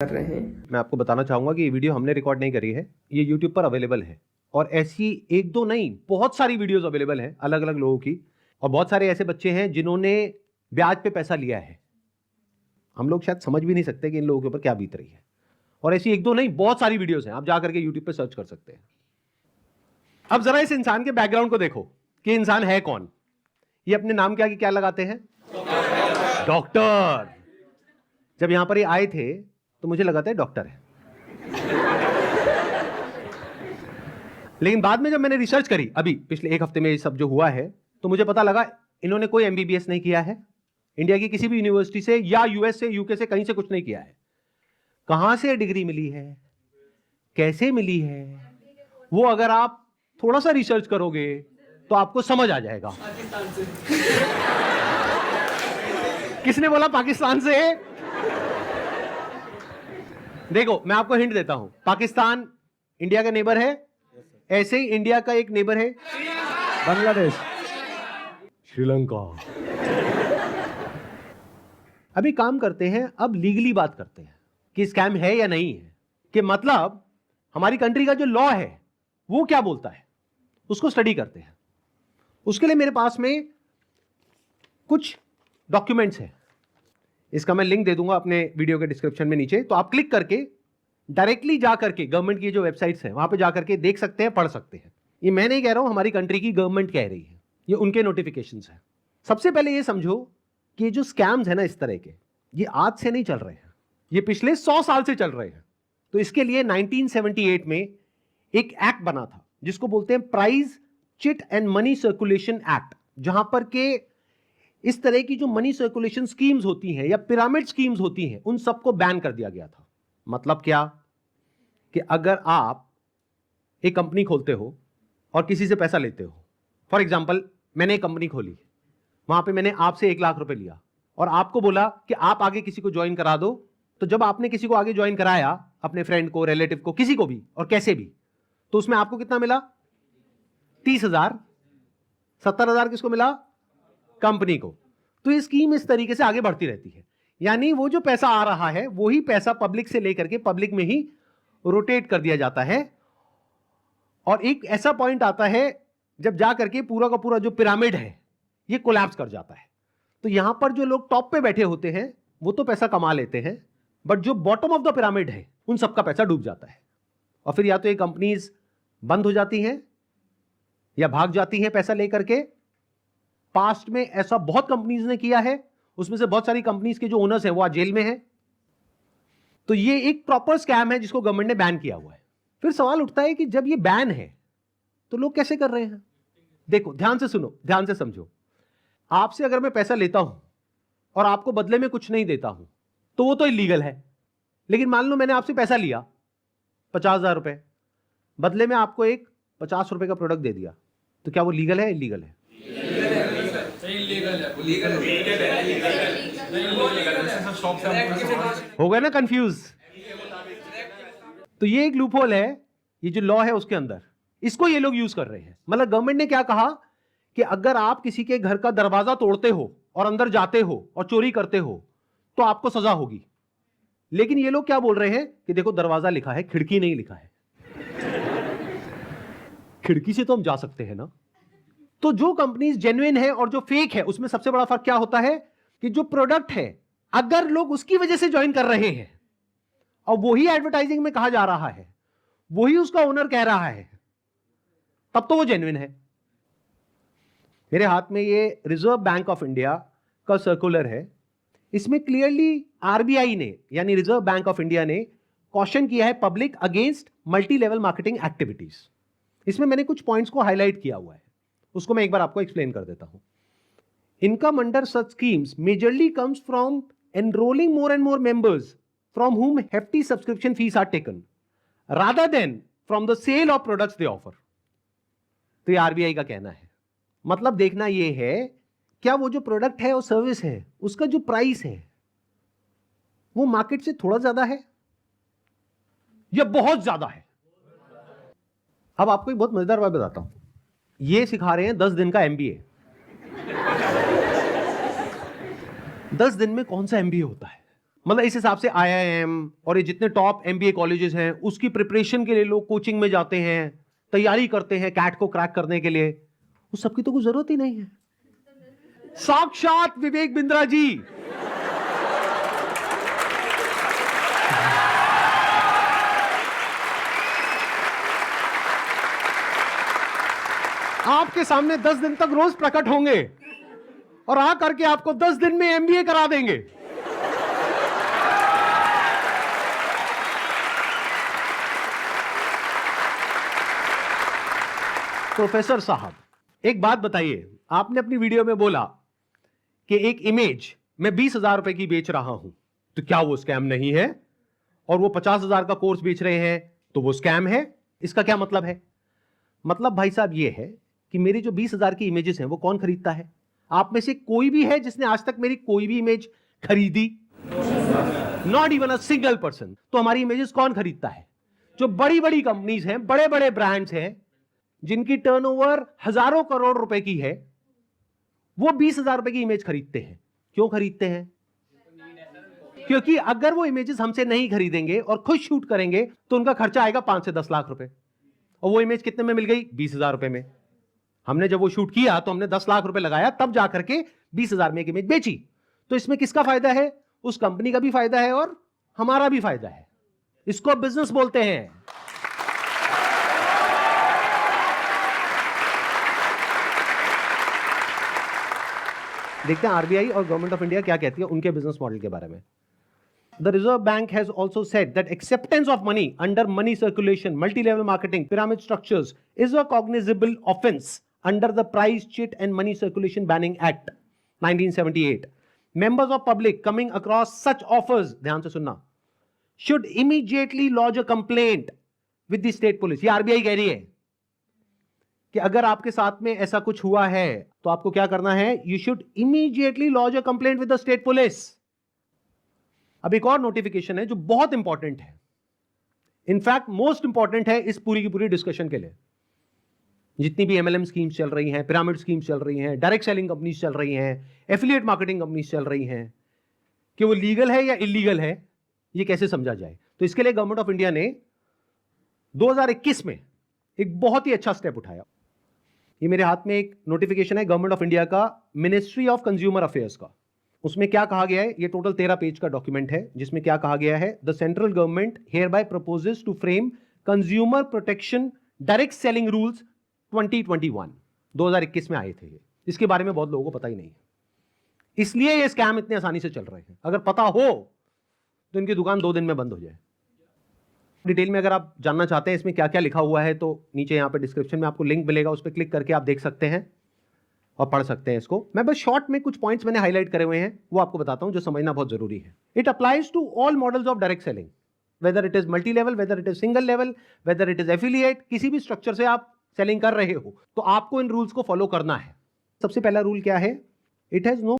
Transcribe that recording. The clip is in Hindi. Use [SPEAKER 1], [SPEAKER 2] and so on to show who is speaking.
[SPEAKER 1] कर रहे हैं।
[SPEAKER 2] मैं आपको बताना चाहूंगा कि ये वीडियो हमने रिकॉर्ड नहीं करी है, ये YouTube पर अवेलेबल है और ऐसी एक दो नहीं बहुत सारी वीडियोस अवेलेबल हैं अलग अलग लोगों की। और बहुत सारे ऐसे बच्चे हैं जिन्होंने ब्याज पे पैसा लिया है। हम लोग शायद समझ भी नहीं सकते कि इन लोगों के ऊपर क्या बीत रही है। और ऐसी एक दो नहीं बहुत सारी वीडियोस हैं, आप जाकर के YouTube पे सर्च कर सकते हैं। अब जरा इस इंसान के बैकग्राउंड को देखो कि इंसान है कौन। ये अपने नाम के आगे क्या लगाते हैं? डॉक्टर। जब यहां पर ये आए थे तो मुझे लगा था डॉक्टर है, लेकिन बाद में जब मैंने रिसर्च करी अभी पिछले एक हफ्ते में ये सब जो हुआ है, तो मुझे पता लगा इन्होंने कोई MBBS नहीं किया है इंडिया की किसी भी यूनिवर्सिटी से या US से UK से कहीं से कुछ नहीं किया है। कहां से डिग्री मिली है, कैसे मिली है, वो अगर आप थोड़ा सा रिसर्च करोगे तो आपको समझ आ जाएगा। किसने बोला पाकिस्तान से? देखो मैं आपको हिंट देता हूं, पाकिस्तान इंडिया का नेबर है, ऐसे ही इंडिया का एक नेबर है बांग्लादेश, श्रीलंका। अभी काम करते हैं, अब लीगली बात करते हैं कि स्कैम है या नहीं है, कि मतलब हमारी कंट्री का जो लॉ है वो क्या बोलता है, उसको स्टडी करते हैं। उसके लिए मेरे पास में कुछ डॉक्यूमेंट्स हैं, इसका मैं लिंक दे दूंगा अपने वीडियो के डिस्क्रिप्शन में नीचे, तो आप क्लिक करके डायरेक्टली जा करके गवर्नमेंट की जो वेबसाइट्स हैं वहां पे जा करके देख सकते हैं, पढ़ सकते हैं। ये मैं नहीं कह रहा हूं, हमारी कंट्री की गवर्नमेंट कह रही है, ये उनके नोटिफिकेशंस हैं। सबसे पहले ये समझो कि ये जो स्कैम्स है ना इस तरह के, ये आज से नहीं चल रहे हैं, ये पिछले 100 साल से चल रहे हैं। तो इसके लिए 1978 में एक एक्ट बना था जिसको बोलते हैं prize chit and money circulation act, जहां पर के इस तरह की जो मनी सर्कुलेशन स्कीम्स होती हैं या पिरामिड स्कीम्स होती हैं उन सबको बैन कर दिया गया था। मतलब क्या कि अगर आप एक कंपनी खोलते हो और किसी से पैसा लेते हो, फॉर एग्जांपल मैंने एक कंपनी खोली, वहां पे मैंने आपसे 1 लाख रुपए लिया और आपको बोला कि आप आगे किसी को ज्वाइन करा दो, तो जब आपने किसी को आगे ज्वाइन कराया, अपने फ्रेंड को, रिलेटिव को, किसी को भी और कैसे भी, तो उसमें आपको कितना मिला? 30,000। 70,000 किसको मिला? कंपनी को। तो ये स्कीम इस तरीके से आगे बढ़ती रहती है, यानी वो जो पैसा आ रहा है वही पैसा पब्लिक से लेकर के पब्लिक में ही रोटेट कर दिया जाता है। और एक ऐसा पॉइंट आता है जब जा करके पूरा का पूरा जो पिरामिड है ये कोलैप्स कर जाता है। तो यहां पर जो लोग टॉप पे बैठे होते हैं वो तो पैसा कमा लेते हैं, बट जो बॉटम ऑफ द पिरामिड है उन सबका पैसा डूब जाता है। और फिर या तो ये कंपनीज बंद हो जाती हैं या भाग जाती हैं पैसा लेकर के। पास्ट में ऐसा बहुत कंपनीज ने किया है, उसमें से बहुत सारी कंपनीज के जो ओनर्स हैं वो आज जेल में हैं। तो ये एक प्रॉपर स्कैम है जिसको गवर्नमेंट ने बैन किया हुआ है। फिर सवाल उठता है कि जब ये बैन है तो लोग कैसे कर रहे हैं? देखो ध्यान से सुनो, ध्यान से समझो। आपसे अगर मैं पैसा लेता हूं और आपको बदले में कुछ नहीं देता हूं तो वो तो इलीगल है। लेकिन मान लो मैंने आपसे पैसा लिया 50,000 रुपए, बदले में आपको एक 50 रुपए का प्रोडक्ट दे दिया, तो क्या वो लीगल है इलीगल है? हो गया ना कंफ्यूज? तो ये एक लूपहोल है, ये जो लॉ है उसके अंदर, इसको ये लोग यूज कर रहे हैं। मतलब गवर्नमेंट ने क्या कहा कि अगर आप किसी के घर का दरवाजा तोड़ते हो और अंदर जाते हो और चोरी करते हो तो आपको सजा होगी। लेकिन ये लोग क्या बोल रहे हैं कि देखो दरवाजा लिखा है, खिड़की नहीं लिखा है। खिड़की से तो हम जा सकते हैं ना। तो जो कंपनीज जेन्युइन है और जो फेक है उसमें सबसे बड़ा फर्क क्या होता है कि जो प्रोडक्ट है अगर लोग उसकी वजह से ज्वाइन कर रहे हैं और वही एडवर्टाइजिंग में कहा जा रहा है, वही उसका ओनर कह रहा है, तब तो वो जेन्युइन है। मेरे हाथ में ये रिजर्व बैंक ऑफ इंडिया का सर्कुलर है। इसमें क्लियरली RBI ने यानी रिजर्व बैंक ऑफ इंडिया ने कॉशन किया है public against multi level marketing activities. इसमें मैंने कुछ पॉइंट्स को हाईलाइट किया हुआ है, उसको मैं एक बार आपको एक्सप्लेन कर देता हूं। Income under such schemes majorly comes from enrolling more and more members from whom hefty subscription fees are taken rather than from the sale of products they offer। तो ये RBI का कहना है। मतलब देखना ये है क्या वो जो प्रोडक्ट है और सर्विस है उसका जो प्राइस है वो मार्केट से थोड़ा ज्यादा है या बहुत ज्यादा है। अब आपको एक बहुत मजेदार बात बताता हूं। ये सिखा रहे हैं 10 दिन का MBA। 10 दिन में कौन सा MBA होता है? मतलब इस हिसाब से IIM और ये जितने टॉप MBA कॉलेजेस हैं उसकी प्रिपरेशन के लिए लोग कोचिंग में जाते हैं, तैयारी करते हैं कैट को क्रैक करने के लिए, उस सबकी तो कोई जरूरत ही नहीं है। साक्षात विवेक बिंद्रा जी आपके सामने 10 दिन तक रोज प्रकट होंगे और आ करके आपको 10 दिन में MBA करा देंगे। प्रोफेसर साहब, एक बात बताइए, आपने अपनी वीडियो में बोला कि एक इमेज मैं 20,000 रुपए की बेच रहा हूं, तो क्या वो स्कैम नहीं है? और वो 50,000 का कोर्स बेच रहे हैं तो वो स्कैम है? इसका क्या मतलब है? मतलब भाई साहब ये है कि मेरी जो 20,000 की इमेजेस हैं वो कौन खरीदता है? आप में से कोई भी है जिसने आज तक मेरी कोई भी इमेज खरीदी? Not even a single person. तो हमारी इमेजेस कौन खरीदता है? जो बड़ी बड़ी कंपनीज हैं, बड़े बड़े ब्रांड्स हैं, जिनकी टर्नओवर हजारों करोड़ रुपए की है, वो 20,000 रुपए की इमेज खरीदते हैं। क्यों खरीदते हैं? क्योंकि अगर वो इमेजेस हमसे नहीं खरीदेंगे और खुद शूट करेंगे तो उनका खर्चा आएगा 5 से 10 लाख रुपए, और वो इमेज कितने में मिल गई? 20,000 रुपए में। हमने जब वो शूट किया तो हमने 10 लाख रुपए लगाया, तब जाकर के 20,000 में एक इमेज बेची। तो इसमें किसका फायदा है? उस कंपनी का भी फायदा है और हमारा भी फायदा है। इसको बिजनेस बोलते हैं। देखते हैं आरबीआई और गवर्नमेंट ऑफ इंडिया क्या कहती है उनके बिजनेस मॉडल के बारे में। The Reserve Bank has also said that acceptance of money under money circulation, multi-level marketing, pyramid structures is a cognizable offense under the Price Cheat and Money Circulation Banning Act 1978. Members of public coming across such offers, ध्यान से सुनना, should immediately lodge a complaint with the state police. ये आरबीआई कह रही है कि अगर आपके साथ में ऐसा कुछ हुआ है तो आपको क्या करना है? You should immediately lodge a complaint with the state police. अब एक और नोटिफिकेशन है जो बहुत इंपॉर्टेंट है, इनफैक्ट मोस्ट इंपॉर्टेंट है इस पूरी की पूरी डिस्कशन के लिए। जितनी भी MLM स्कीम्स चल रही हैं, पिरामिड स्कीम्स चल रही हैं, डायरेक्ट सेलिंग कंपनीज चल रही हैं, एफिलिएट मार्केटिंग कंपनीज चल रही हैं, कि वो लीगल है या इलीगल है, ये कैसे समझा जाए? तो इसके लिए गवर्नमेंट ऑफ इंडिया ने 2021 में एक बहुत ही अच्छा स्टेप उठाया। ये मेरे हाथ में एक नोटिफिकेशन है गवर्नमेंट ऑफ इंडिया का, मिनिस्ट्री ऑफ कंज्यूमर अफेयर्स का। उसमें क्या कहा गया है? ये टोटल 13 पेज का डॉक्यूमेंट है, जिसमें क्या कहा गया है? The central government hereby proposes to frame consumer protection direct selling rules 2021। 2021 में आए थे ये। इसके बारे में बहुत लोगों को पता ही नहीं है, इसलिए ये स्कैम इतने आसानी से चल रहे हैं। अगर पता हो तो इनकी दुकान 2 दिन में बंद हो जाए। डिटेल में अगर आप जानना चाहते हैं इसमें क्या क्या लिखा हुआ है तो नीचे यहाँ पे डिस्क्रिप्शन में आपको लिंक मिलेगा, उस पर क्लिक करके आप देख सकते हैं और पढ़ सकते हैं इसको। मैं बस शॉर्ट में कुछ पॉइंट्स मैंने हाईलाइट करे हुए हैं, वो आपको बताता हूं जो समझना बहुत जरूरी है। It applies to all models of direct selling, whether it is multi level, whether it is single level, whether it is affiliate. किसी भी स्ट्रक्चर से आप सेलिंग कर रहे हो तो आपको इन रूल्स को फॉलो करना है। सबसे पहला रूल क्या है? It has no